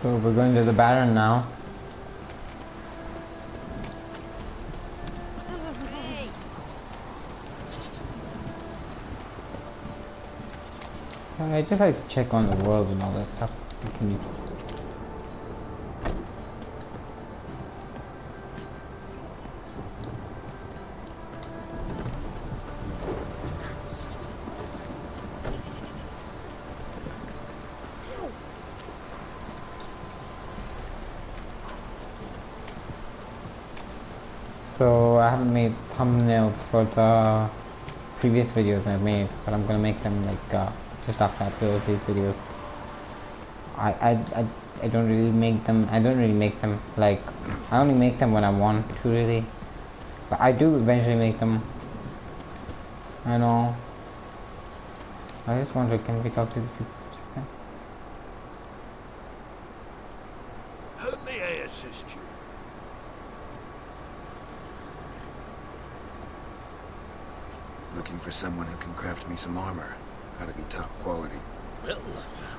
So we're going to the Baron now. So I just like to check on the world and all that stuff. So I haven't made thumbnails for the previous videos I've made, but I'm gonna make them like just after I upload these videos. I don't really make them. I don't really make them like I only make them when I want to really, but I do eventually make them. I know. I just wonder, can we talk to these people for a second? How may I assist you? Looking for someone who can craft me some armor. Gotta be top quality. Well,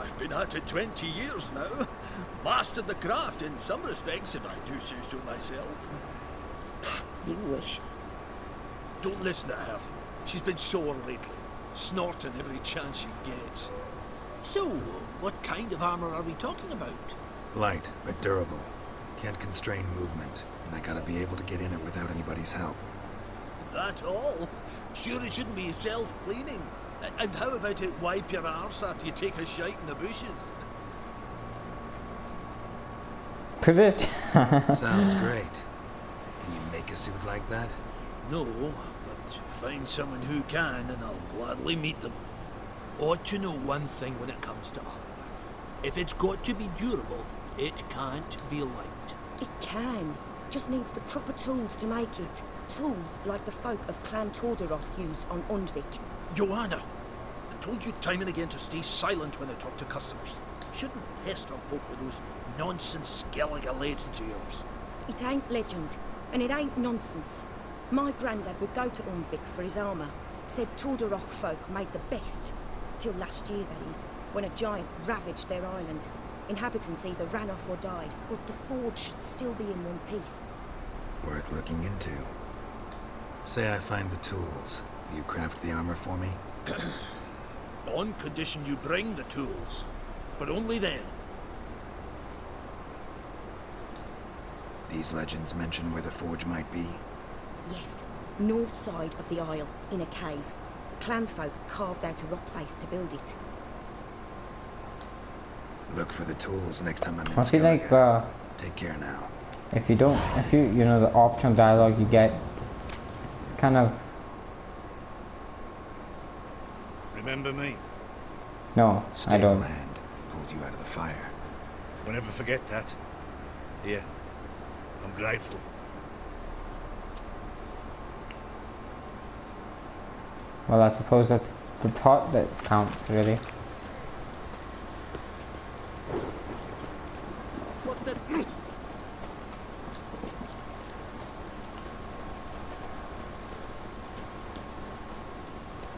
I've been at it 20 years now. Mastered the craft in some respects, if I do say so myself. You wish. Don't listen to her. She's been sore lately, snorting every chance she gets. So, what kind of armor are we talking about? Light, but durable. Can't constrain movement, and I gotta be able to get in it without anybody's help. That all? Sure it shouldn't be self-cleaning. And how about it wipe your arse after you take a shite in the bushes? Could it? Sounds great. Can you make a suit like that? No, but find someone who can and I'll gladly meet them. Ought to know one thing when it comes to armor. If it's got to be durable, it can't be light. It can. Just needs the proper tools to make it. Tools like the folk of Clan Torderoch use on Undvik. Joanna, I told you time and again to stay silent when I talk to customers. Shouldn't pester folk with those nonsense Skellige legends of yours. It ain't legend, and it ain't nonsense. My grandad would go to Undvik for his armour. Said Torderoch folk made the best. Till last year, that is, when a giant ravaged their island. Inhabitants either ran off or died, but the forge should still be in one piece. Worth looking into. Say I find the tools. Will you craft the armor for me? On condition you bring the tools. But only then. These legends mention where the forge might be? Yes, north side of the isle, in a cave. Clanfolk carved out a rock face to build it. Look for the tools next time I'm in I feel Skellige. like Take care now. if you know the optional dialogue you get, it's kind of Remember me? no, I Stable don't. hand pulled you out of the fire. Don't ever forget that. Here, I'm grateful. Well, I suppose that's the thought that counts, really. What the...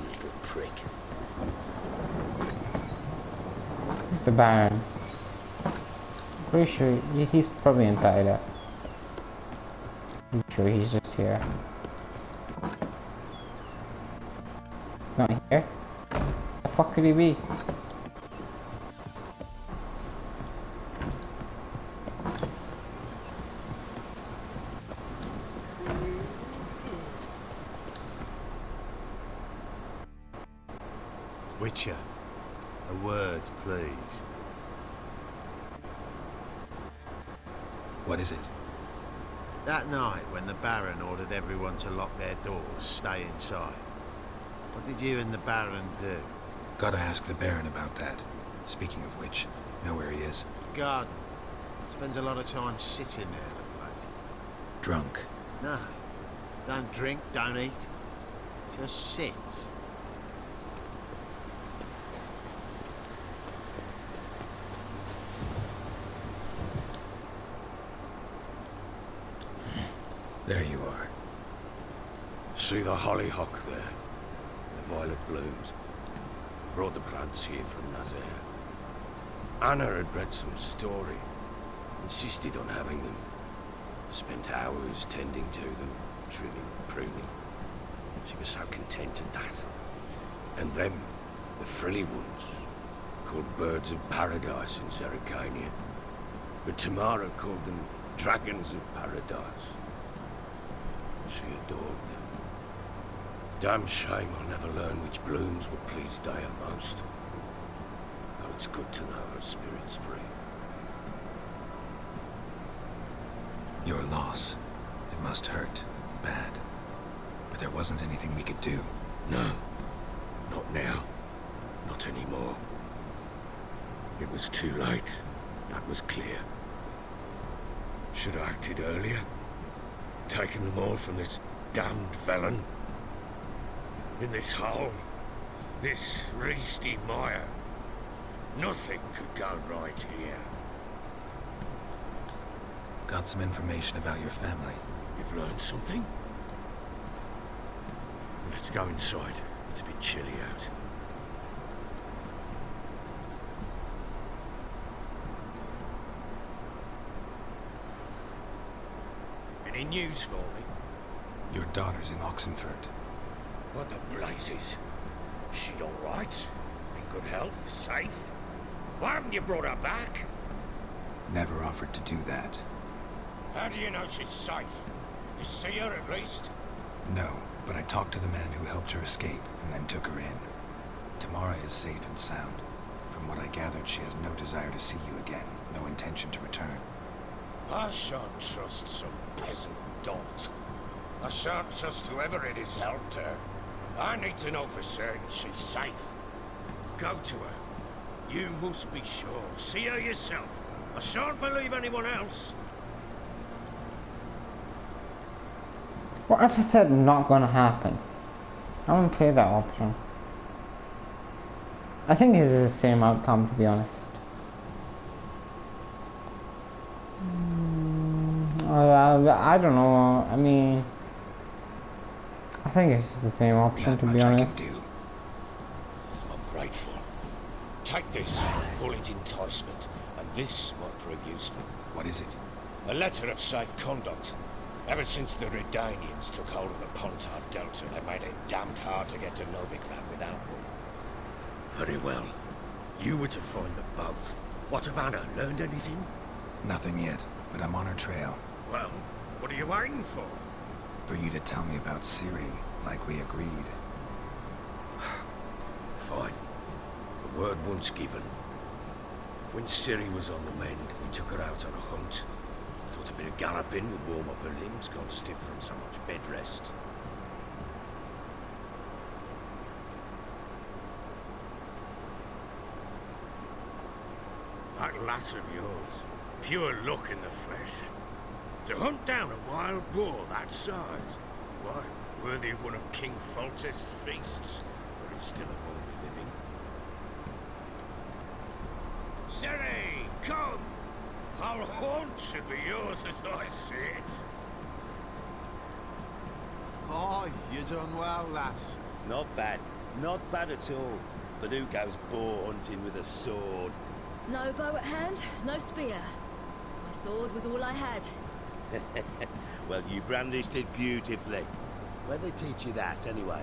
Little prick. Where's the Baron? Pretty sure he's probably inside it. I'm sure he's just here. He's not here? Where the fuck could he be? Witcher, a word, please. What is it? That night when the Baron ordered everyone to lock their doors, stay inside, what did you and the Baron do? Gotta ask the Baron about that. Speaking of which, know where he is? Garden. Spends a lot of time sitting there, the place. Drunk. No. Don't drink, don't eat. Just sits. There you are. See the hollyhock there? The violet blooms. Brought the plants here from Nazaire. Anna had read some story. Insisted on having them. Spent hours tending to them, trimming, pruning. She was so content at that. And them, the frilly ones, called birds of paradise in Zerrikania. But Tamara called them dragons of paradise. She adored them. Damn shame I'll never learn which blooms would please Dea most. Though it's good to know her spirit's free. Your loss. It must hurt. Bad. But there wasn't anything we could do. No. Not now. Not anymore. It was too late. That was clear. Should have acted earlier. Taken them all from this damned felon. In this hole. This reesty mire. Nothing could go right here. Got some information about your family. You've learned something? Let's go inside. It's a bit chilly out. Any news for me? Your daughter's in Oxenford. What the blazes? She all right? In good health? Safe? Why haven't you brought her back? Never offered to do that. How do you know she's safe? You see her at least? No, but I talked to the man who helped her escape and then took her in. Tamara is safe and sound. From what I gathered, she has no desire to see you again. No intention to return. I shan't trust some peasant dolt. I shan't trust whoever it is helped her. I need to know for certain she's safe. Go to her. You must be sure. See her yourself. I shan't believe anyone else. What if I said not gonna happen? I wouldn't play that option. I think it's the same outcome, to be honest. I don't know. I mean, I think it's the same option, to be honest. I'm grateful. Take this, call it enticement, and this might prove useful. What is it? A letter of safe conduct. Ever since the Redanians took hold of the Pontar Delta, they made it damned hard to get to Novigrad without one. Very well. You were to find them both. What of Anna? Learned anything? Nothing yet, but I'm on her trail. Well, what are you waiting for? For you to tell me about Ciri, like we agreed. Fine. The word once given. When Ciri was on the mend, we took her out on a hunt. Thought a bit of galloping would warm up her limbs, gone stiff from so much bed rest. That lass of yours, pure luck in the flesh. To hunt down a wild boar that size, why, worthy of one of King Foltest's feasts, where he's still among the living. Ciri, come! Our haunt should be yours as I see it. Oh, you done well, lass. Not bad. Not bad at all. But who goes boar hunting with a sword? No bow at hand, no spear. My sword was all I had. Well, you brandished it beautifully. Where'd they teach you that, anyway?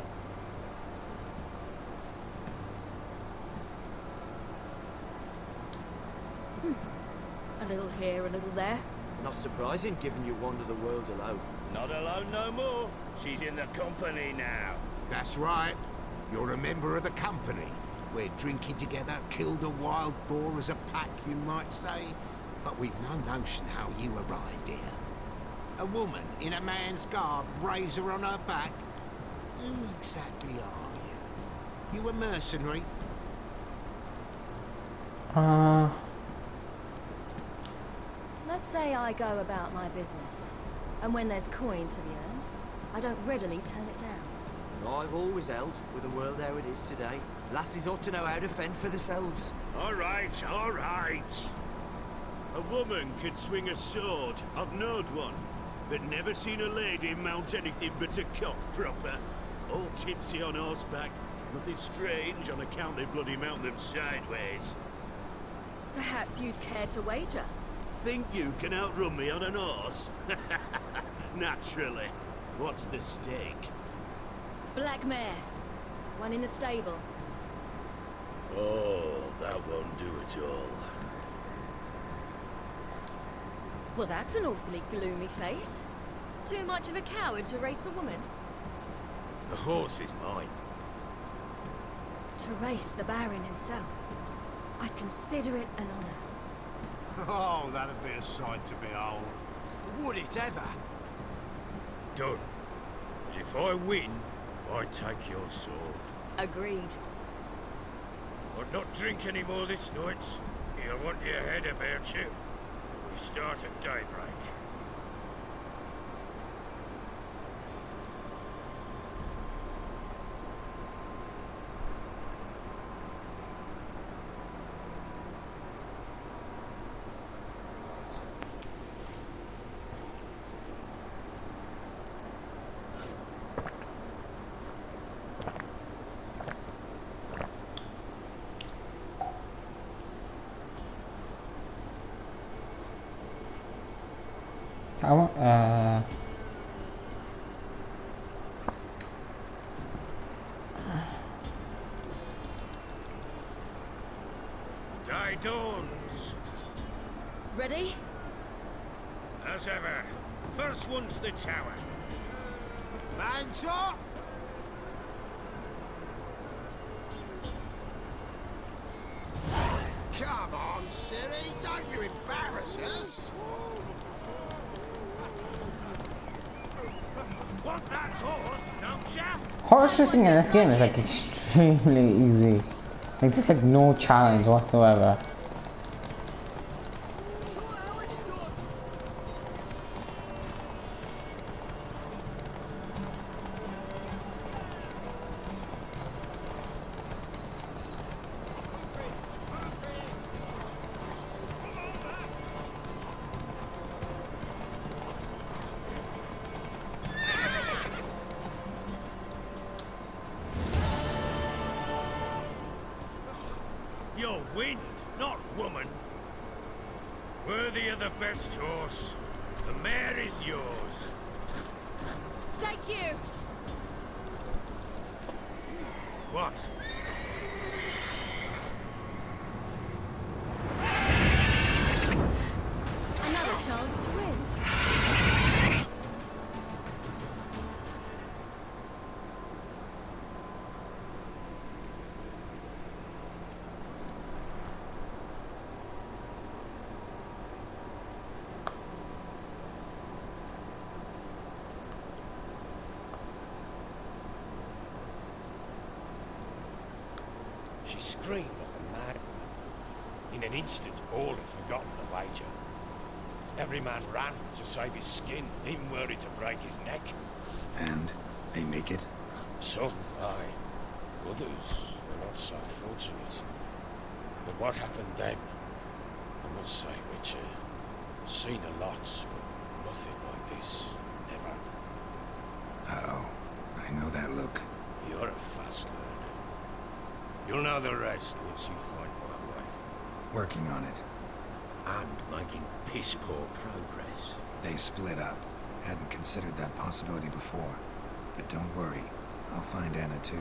A little here, a little there. Not surprising, given you wander the world alone. Not alone no more. She's in the company now. That's right. You're a member of the company. We're drinking together, killed a wild boar as a pack, you might say. But we've no notion how you arrived here. A woman in a man's garb, razor on her back. Who exactly are you? You a mercenary? Let's say I go about my business. And when there's coin to be earned, I don't readily turn it down. I've always held, with the world how it is today, lassies ought to know how to fend for themselves. All right, all right. A woman could swing a sword. I've knowed one, but never seen a lady mount anything but a cock proper. All tipsy on horseback. Nothing strange on account they bloody mount them sideways. Perhaps you'd care to wager? think you can outrun me on an horse? Naturally. What's the stake? Black mare. One in the stable. Oh, that won't do at all. Well, that's an awfully gloomy face. Too much of a coward to race a woman? The horse is mine. To race the Baron himself. I'd consider it an honor. Oh, that'd be a sight to behold. Would it ever? Done. And if I win, I take your sword. Agreed. But not drink any more this night. You'll want your head about you. We start at daybreak. I want, Day dawns. Ready? As ever. First one to the tower. Man's up! Come on, silly, don't you embarrass us! Want that horse, don't ya? horse racing in this game is like extremely easy. Like there's like no challenge whatsoever. So how it's done? You're wind, not woman. Worthy of the best horse. The mare is yours. Thank you! What? Another chance to win. She screamed like a mad woman. In an instant, all had forgotten the wager. Every man ran to save his skin, even worried to break his neck. And they make it? Some, aye. Others were not so fortunate. But what happened then? I must say, Richard, seen a lot, but nothing like this. Never. Uh-oh. I know that look. You're a fast learner. You'll know the rest once you find my wife. Working on it. And making piss-poor progress. They split up. Hadn't considered that possibility before. But don't worry. I'll find Anna too.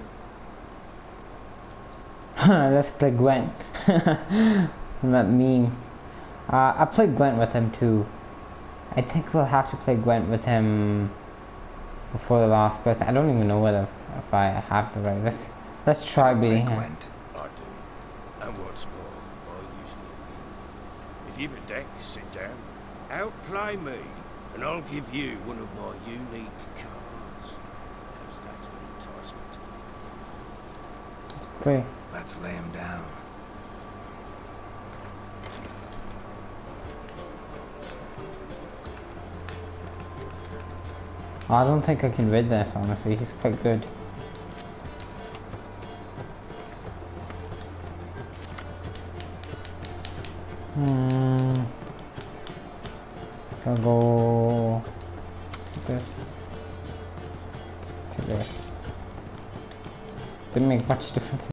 Let's play Gwent. That meme. I played Gwent with him too. I think we'll have to play Gwent with him before the last quest. I don't even know whether if I have the right. Let's try beating him. Gwent. I do. And what's more, I usually win. If you've a deck, sit down. Outplay me, and I'll give you one of my unique cards. How's that for enticement? Play. Let's lay him down. I don't think I can read this, honestly. He's quite good. I'll go to this, to this. Didn't make much difference.